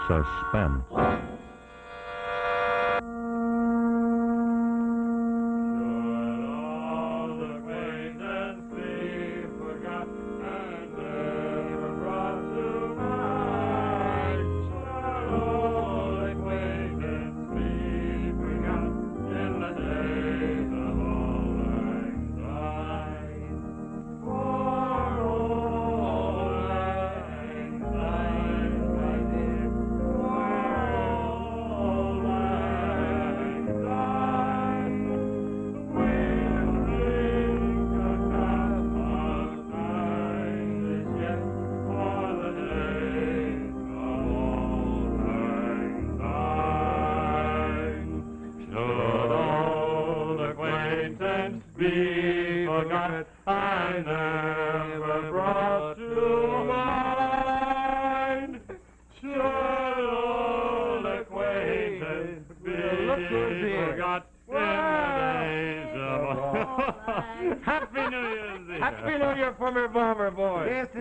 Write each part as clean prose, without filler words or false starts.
Suspense.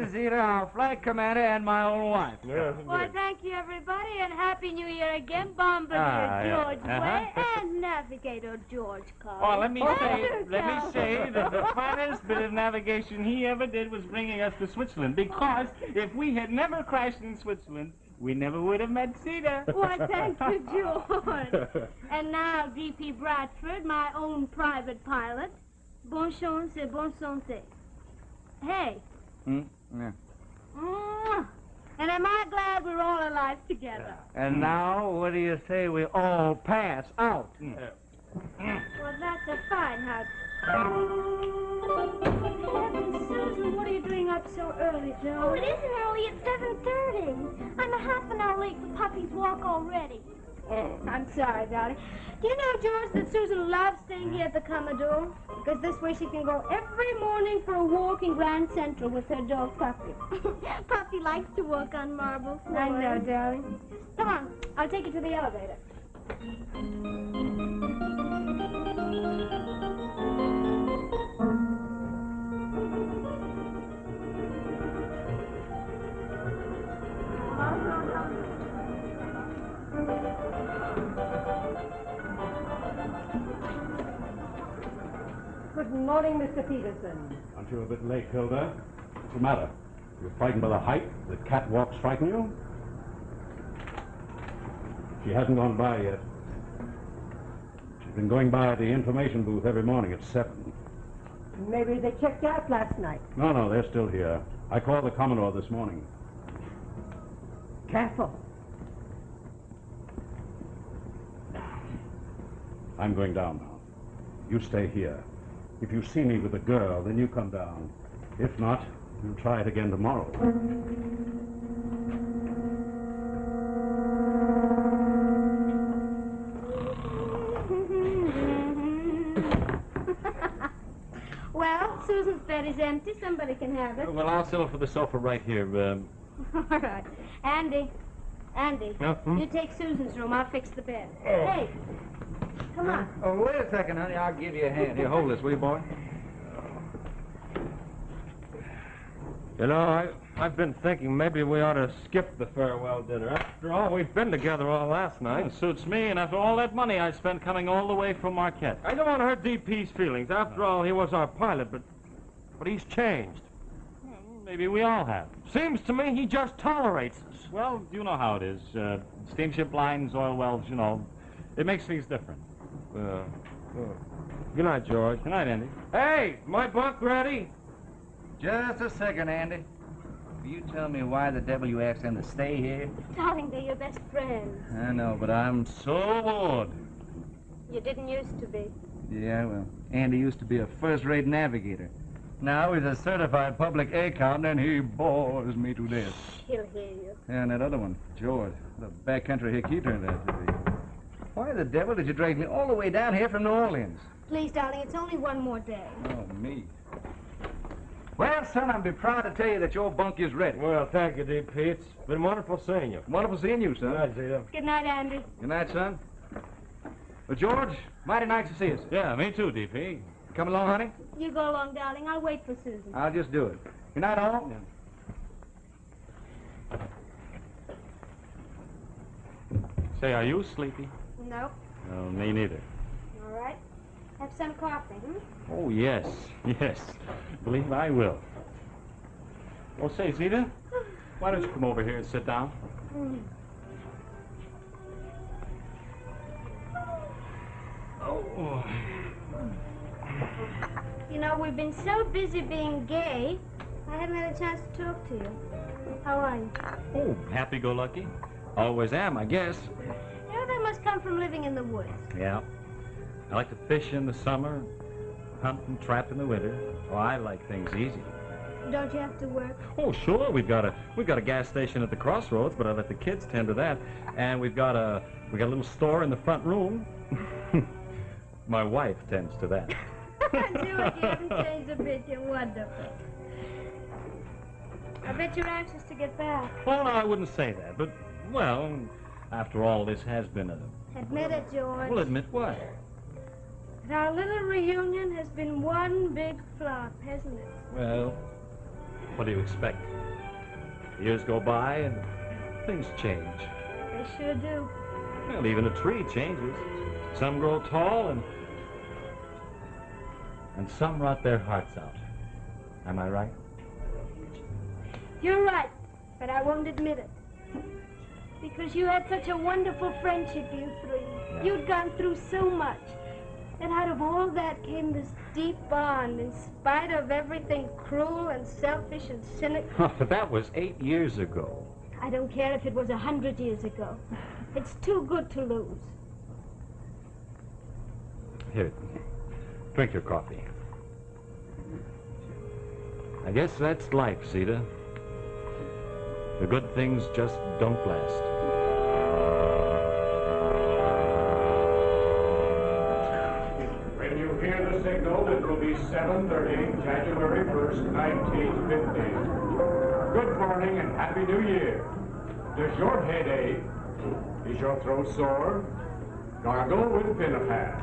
Zita, our flag commander, and my own wife. Well, thank you, everybody, and Happy New Year again, Bombardier George Way and Navigator George Carr. Oh, let me say that the finest bit of navigation he ever did was bringing us to Switzerland, because if we had never crashed in Switzerland, we never would have met Zita. Why, thank you, George. And now, D.P. Bradford, my own private pilot. Bonne chance et bonne santé. Hey. Yeah. And am I glad we're all alive together? And now, what do you say we all pass out? Well, that's a fine house. Heavens, Susan, what are you doing up so early, Joe? Oh, it isn't early. It's 7:30. I'm a half an hour late for Puppy's walk already. Oh, I'm sorry, darling. Do you know, George, that Susan loves staying here at the Commodore? Because this way she can go every morning for a walk in Grand Central with her dog, Puppy. Puppy likes to walk on marble floors. I know, darling. Come on, I'll take you to the elevator. Good morning, Mr. Peterson. Aren't you a bit late, Hilda? What's the matter? You're frightened by the height? The catwalks frighten you? She hasn't gone by yet. She's been going by the information booth every morning at 7. Maybe they checked out last night. No, they're still here. I called the Commodore this morning. Careful. I'm going down now. You stay here. If you see me with the girl, then you come down. If not, you'll try it again tomorrow. Well, Susan's bed is empty. Somebody can have it. Well, I'll settle for the sofa right here. All right. Andy, you take Susan's room. I'll fix the bed. Hey, come on. Oh, wait a second, honey. I'll give you a hand. Here, hold this, will you, boy? You know, I've been thinking maybe we ought to skip the farewell dinner. After all, we've been together all last night. It suits me, and after all that money I spent coming all the way from Marquette. I don't want to hurt DP's feelings. After all, he was our pilot, but he's changed. Well, maybe we all have. Seems to me he just tolerates us. Well, you know how it is. Steamship lines, oil wells, you know. It makes things different. Good night, George. Good night, Andy. Hey, my bunk ready? Just a second, Andy. Will you tell me why the devil you asked them to stay here? Darling, they're your best friends. I know, but I'm so bored. You didn't used to be. Yeah, well, Andy used to be a first-rate navigator. Now he's a certified public accountant, and he bores me to death. He'll hear you. Yeah, and that other one, George, the backcountry hick he turned out to be. Why the devil did you drag me all the way down here from New Orleans? Please, darling, it's only one more day. Oh, me. Well, son, I'd be proud to tell you that your bunk is ready. Well, thank you, DP. It's been wonderful seeing you. Wonderful seeing you, son. Good night, Zita. Good night, Andy. Good night, son. Well, George, mighty nice to see us. Yeah, me too, DP. Come along, honey. You go along, darling. I'll wait for Susan. I'll just do it. Good night, all. Say, are you sleepy? Nope. No, me neither. All right. Have some coffee, Oh, yes. Yes. Believe I will. Well, say, Zita, why don't you come over here and sit down? Oh. You know, we've been so busy being gay, I haven't had a chance to talk to you. How are you? Oh, happy-go-lucky. Always am, I guess. You know, that must come from living in the woods. Yeah. I like to fish in the summer, hunt and trap in the winter. Oh, I like things easy. Don't you have to work? Oh, sure. We've got a gas station at the crossroads, but I let the kids tend to that. And we got a little store in the front room. My wife tends to that. George, you haven't changed a bit. You're wonderful. I bet you're anxious to get back. Well, no, I wouldn't say that, but, well, after all, this has been a... Admit it, George. Well, admit what? That our little reunion has been one big flop, hasn't it? Well, what do you expect? Years go by and things change. They sure do. Well, even a tree changes. Some grow tall and some rot their hearts out. Am I right? You're right, but I won't admit it. Because you had such a wonderful friendship, you three. Yeah. You'd gone through so much. And out of all that came this deep bond, in spite of everything cruel and selfish and cynical. But that was 8 years ago. I don't care if it was 100 years ago. It's too good to lose. Here, drink your coffee. I guess that's life, Zita. The good things just don't last. When you hear the signal, it will be 7:30, January 1st, 1915. Good morning and Happy New Year. Does your head ache? Is your throat sore? Gargle with Pinafat.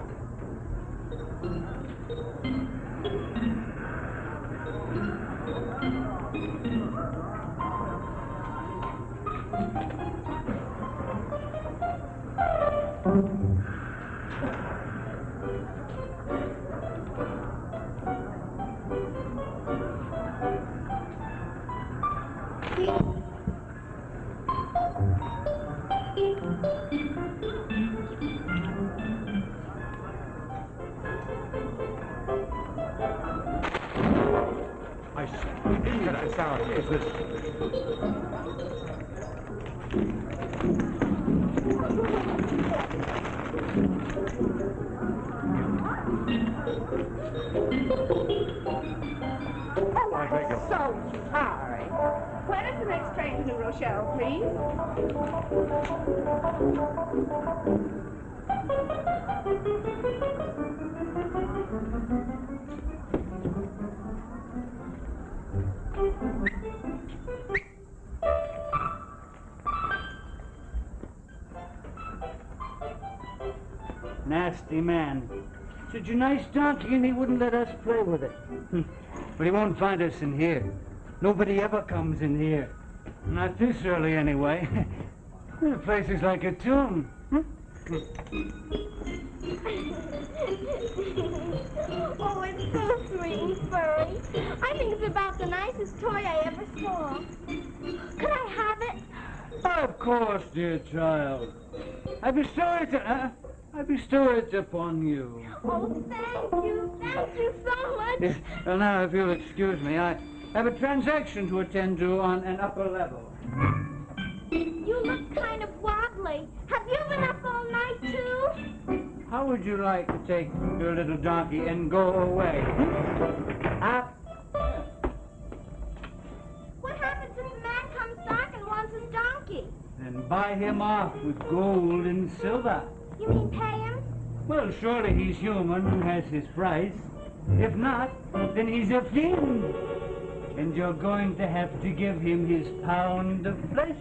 Nasty man. Such a nice donkey, and he wouldn't let us play with it. But he won't find us in here. Nobody ever comes in here. Not this early, anyway. The place is like a tomb. Oh, it's so sweet and furry. I think it's about the nicest toy I ever saw. Could I have it? Of course, dear child. I bestow it upon you. Oh, thank you. Thank you so much. Well, now, if you'll excuse me, I have a transaction to attend to on an upper level. You look kind of wobbly. Have you been up all night, too? How would you like to take your little donkey and go away? Up. What happens if the man comes back and wants his donkey? Then buy him off with gold and silver. You mean pay him? Well, surely he's human and has his price. If not, then he's a fiend. And you're going to have to give him his pound of flesh.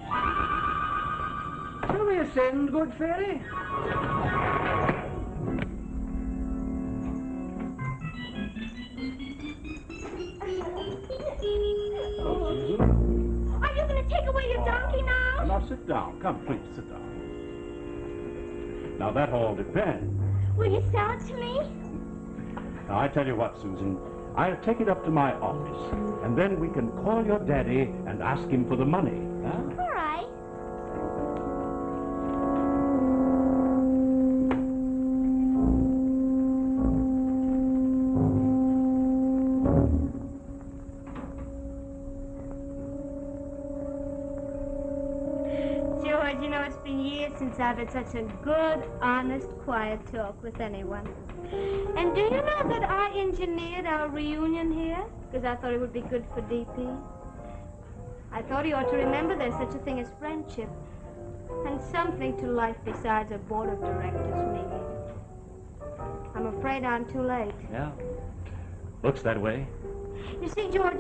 Shall we ascend, good fairy? Are you going to take away your donkey now? Now sit down. Come, please, sit down. Now, that all depends. Will you sell it to me? Now, I tell you what, Susan. I'll take it up to my office, and then we can call your daddy and ask him for the money. Huh? All right. George, you know, it's been years since I've had such a good, honest, quiet talk with anyone. And do you know that I engineered our reunion here? Because I thought it would be good for DP. I thought he ought to remember there's such a thing as friendship. And something to life besides a board of directors meeting. I'm afraid I'm too late. Yeah. Looks that way. You see, George,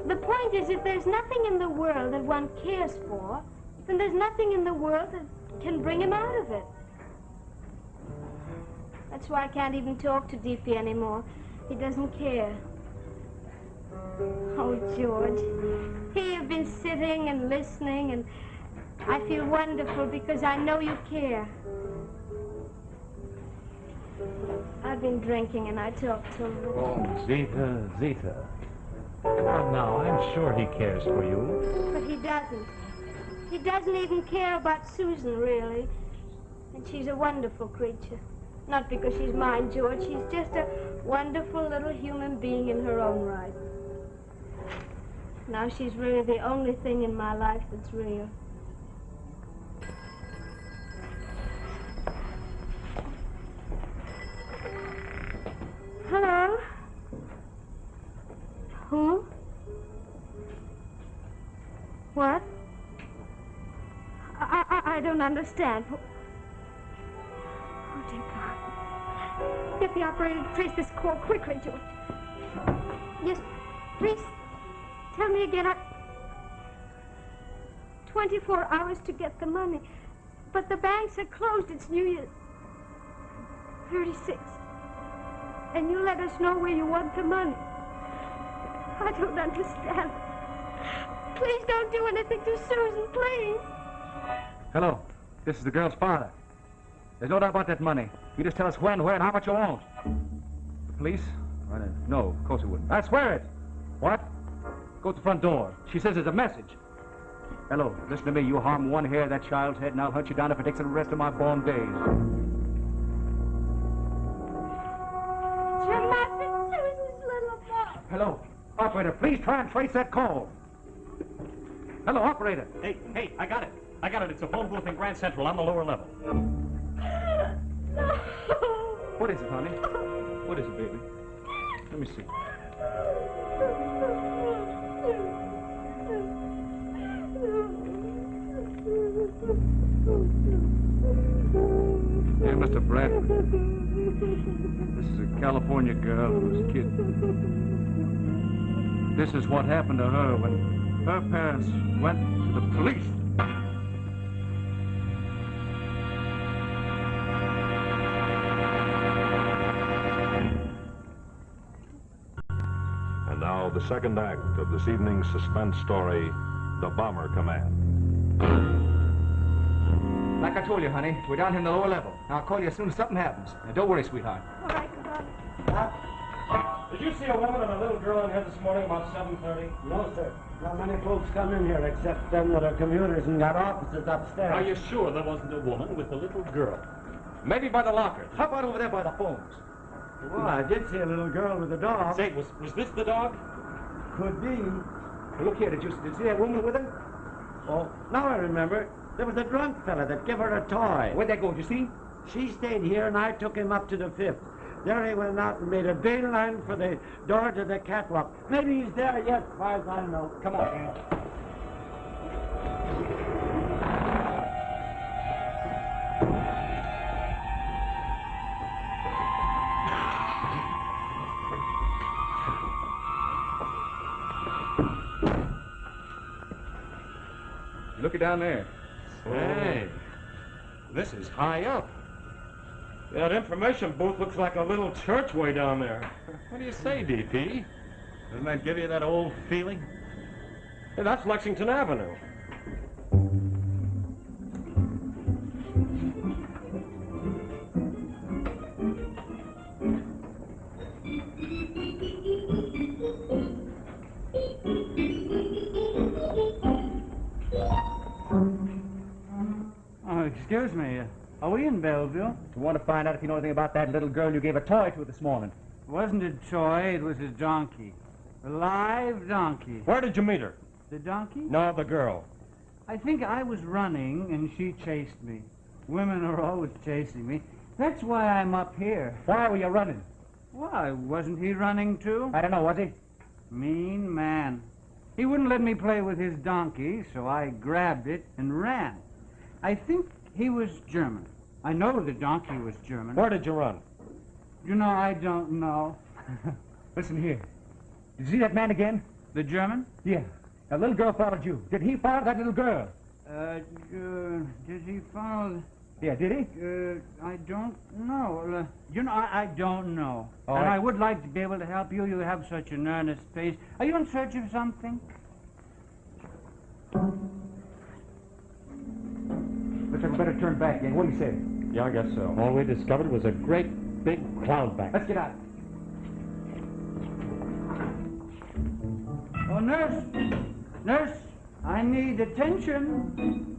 the point is if there's nothing in the world that one cares for, then there's nothing in the world that can bring him out of it. That's why I can't even talk to DP anymore. He doesn't care. Oh, George, here you've been sitting and listening, and I feel wonderful because I know you care. I've been drinking and I talk too much. Oh, Zita. Well, now, I'm sure he cares for you. But he doesn't. He doesn't even care about Susan, really. And she's a wonderful creature. Not because she's mine, George. She's just a wonderful little human being in her own right. Now she's really the only thing in my life that's real. Hello? Who? What? I don't understand. Oh, dear God. Get the operator to trace this call quickly, George. Yes, please. Tell me again. 24 hours to get the money. But the banks are closed. It's New Year's. 36. And you let us know where you want the money. I don't understand. Please don't do anything to Susan, please. Hello. This is the girl's father. There's no doubt about that money. You just tell us when, where, and how much you want. The police? No, of course it wouldn't. I swear it. What? Go to the front door. She says there's a message. Hello, listen to me. You harm one hair of that child's head, and I'll hunt you down if it takes the rest of my born days. You're not Susan's little boy. Hello. Operator, please try and trace that call. Hello, operator. Hey, I got it. It's a phone booth in Grand Central on the lower level. No. What is it, honey? What is it, baby? Let me see. Dear Mr. Bradford, this is a California girl who's kid. This is what happened to her when her parents went to the police. And now the second act of this evening's suspense story, The Bomber Command. Like I told you, honey, we're down here in the lower level. Now, I'll call you as soon as something happens. Now, don't worry, sweetheart. All right, goodbye. Did you see a woman and a little girl in here this morning about 7:30? No, sir. Not many folks come in here except them that are commuters and got offices upstairs. Are you sure there wasn't a woman with a little girl? Maybe by the lockers. How about over there by the phones? Well, I did see a little girl with a dog. Say, was this the dog? Could be. Well, look here, did you see that woman with her? Oh, now I remember. There was a drunk fella that gave her a toy. Where'd that go, did you see? She stayed here, and I took him up to the 5th. There he went out and made a beeline for the door to the catwalk. Maybe he's there yet, as far as I know. Come on. Look down there. Hey, this is high up. That information booth looks like a little church way down there. What do you say, DP? Doesn't that give you that old feeling? Hey, that's Lexington Avenue. Oh, excuse me. Are we in Belleville? I want to find out if you know anything about that little girl you gave a toy to this morning. It wasn't a toy, it was a donkey. A live donkey. Where did you meet her? The donkey? No, the girl. I think I was running and she chased me. Women are always chasing me. That's why I'm up here. Why were you running? Why, wasn't he running too? I don't know, was he? Mean man. He wouldn't let me play with his donkey, so I grabbed it and ran. I think he was German. I know the donkey was German. Where did you run? You know, I don't know. Listen here. Did you see that man again? The German? Yeah. That little girl followed you. Did he follow that little girl? Did he follow... Yeah, did he? I don't know. You know, I don't know. All and right. I would like to be able to help you. You have such an earnest face. Are you in search of something? Looks like we better turn back again. What do you say? Yeah, I guess so. All we discovered was a great big cloudbank. Let's get out. Oh, nurse! Nurse! I need attention.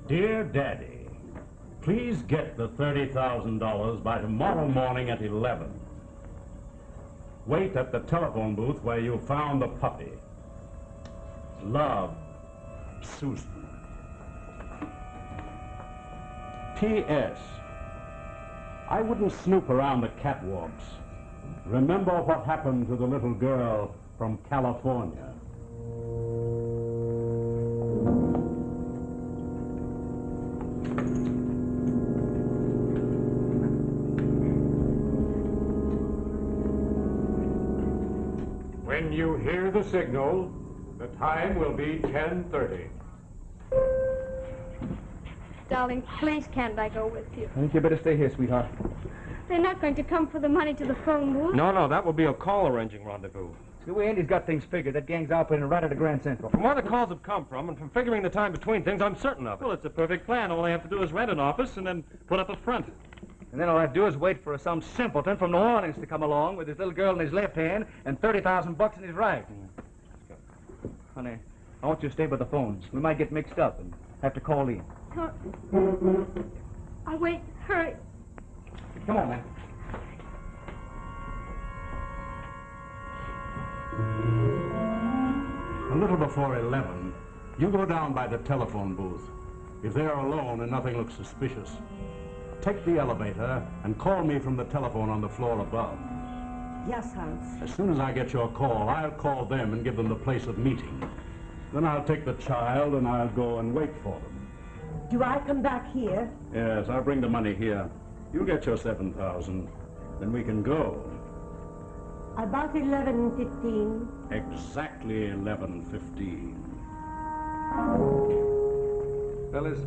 Dear Daddy, please get the $30,000 by tomorrow morning at 11. Wait at the telephone booth where you found the puppy. Love, Susan. P.S. I wouldn't snoop around the catwalks. Remember what happened to the little girl from California. When you hear the signal, the time will be 10:30. Darling, please can't I go with you? I think you better stay here, sweetheart. They're not going to come for the money to the phone booth. No, that will be a call arranging rendezvous. See, the way Andy's got things figured, that gang's operating right at the Grand Central. From where the calls have come from, and from figuring the time between things, I'm certain of it. Well, it's a perfect plan. All they have to do is rent an office and then put up a front. And then all I have to do is wait for some simpleton from New Orleans to come along with his little girl in his left hand and $30,000 in his right. Honey, I want you to stay by the phone. We might get mixed up and have to call in. I'll wait. Hurry. Come on, man. A little before 11, you go down by the telephone booth. If they're alone and nothing looks suspicious, take the elevator and call me from the telephone on the floor above. Yes, Hans. As soon as I get your call, I'll call them and give them the place of meeting. Then I'll take the child and I'll go and wait for them. Do I come back here? Yes, I'll bring the money here. You get your 7,000, then we can go. About 11:15. Exactly 11:15. Fellas,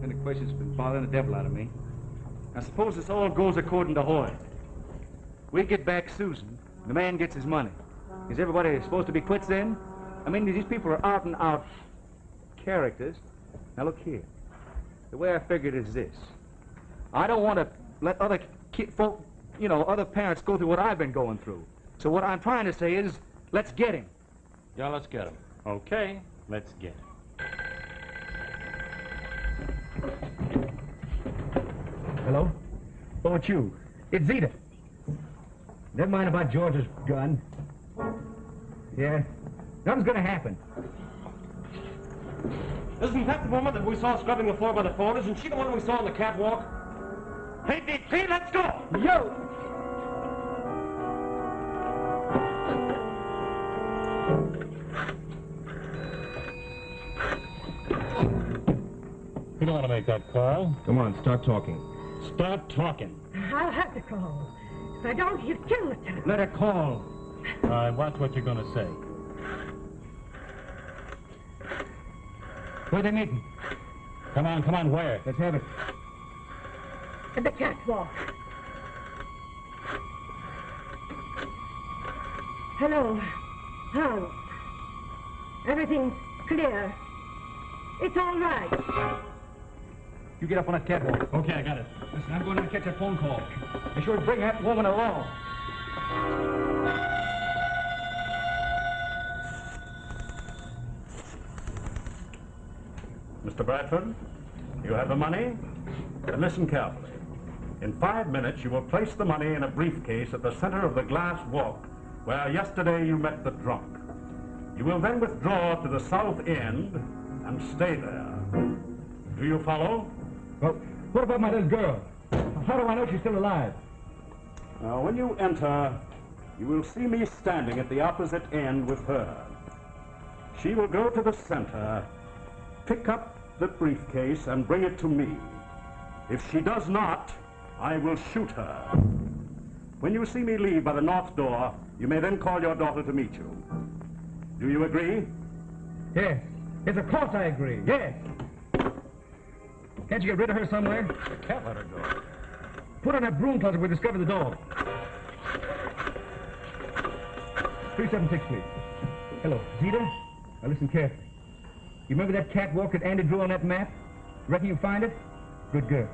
been a question's been bothering the devil out of me. Now, suppose this all goes according to Hoy. We get back Susan, the man gets his money. Is everybody supposed to be quits then? I mean, these people are out and out characters. Now, look here. The way I figured is this. I don't want to let other folk, other parents go through what I've been going through. So what I'm trying to say is, let's get him. Yeah, let's get him. Okay, let's get it. Hello? Oh, it's you. It's Zita. Never mind about George's gun. Yeah. Nothing's gonna happen. Isn't that the woman that we saw scrubbing the floor by the phone? Isn't she the one we saw on the catwalk? Hey, DP, let's go! Yo! You don't want to make that call. Come on, start talking. Start talking. I'll have to call. If I don't, he'll kill the child. Let her call. I watch what you're going to say. Where they meeting? Come on, where? Let's have it. At the catwalk. Hello, Arnold. Everything's clear. It's all right. You get up on that catwalk. Okay, I got it. Listen, I'm going to catch a phone call. Be sure to bring that woman along. Mr. Bradford, you have the money? Then listen carefully. In 5 minutes, you will place the money in a briefcase at the center of the glass walk where yesterday you met the drunk. You will then withdraw to the south end and stay there. Do you follow? Well, what about my little girl? How do I know she's still alive? When you enter, you will see me standing at the opposite end with her. She will go to the center, pick up the briefcase, and bring it to me. If she does not, I will shoot her. When you see me leave by the north door, you may then call your daughter to meet you. Do you agree? Yes. Yes, of course I agree. Yes. Can't you get rid of her somewhere? Can't let her go. Put her in that broom closet we discovered the dog. 376, please. Hello, Zita? Now listen carefully. You remember that catwalk that Andy drew on that map? Reckon you find it? Good girl.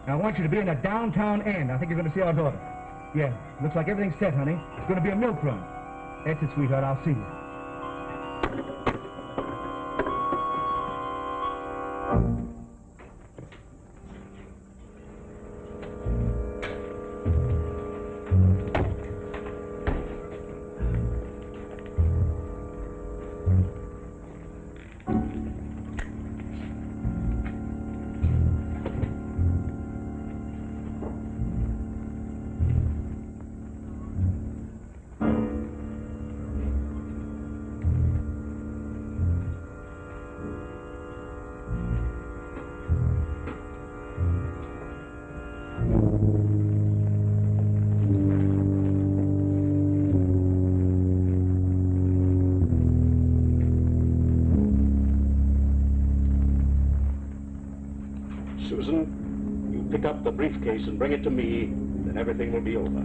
Now I want you to be in the downtown end. I think you're going to see our daughter. Yeah, looks like everything's set, honey. It's going to be a milk run. That's it, sweetheart. I'll see you. Susan, you pick up the briefcase and bring it to me, then everything will be over.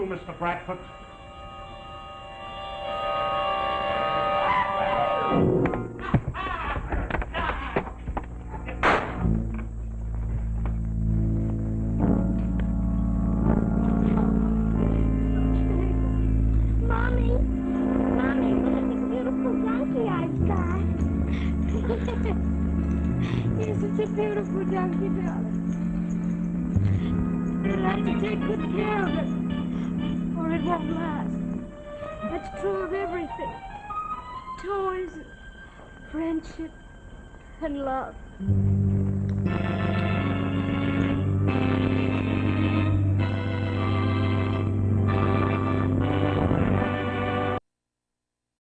Mr. Bradford. Mommy, look at this beautiful donkey I've got. Yes, it's a beautiful donkey, darling. You'll have to take good care of it. Or it won't last. That's true of everything. Toys, friendship, and love.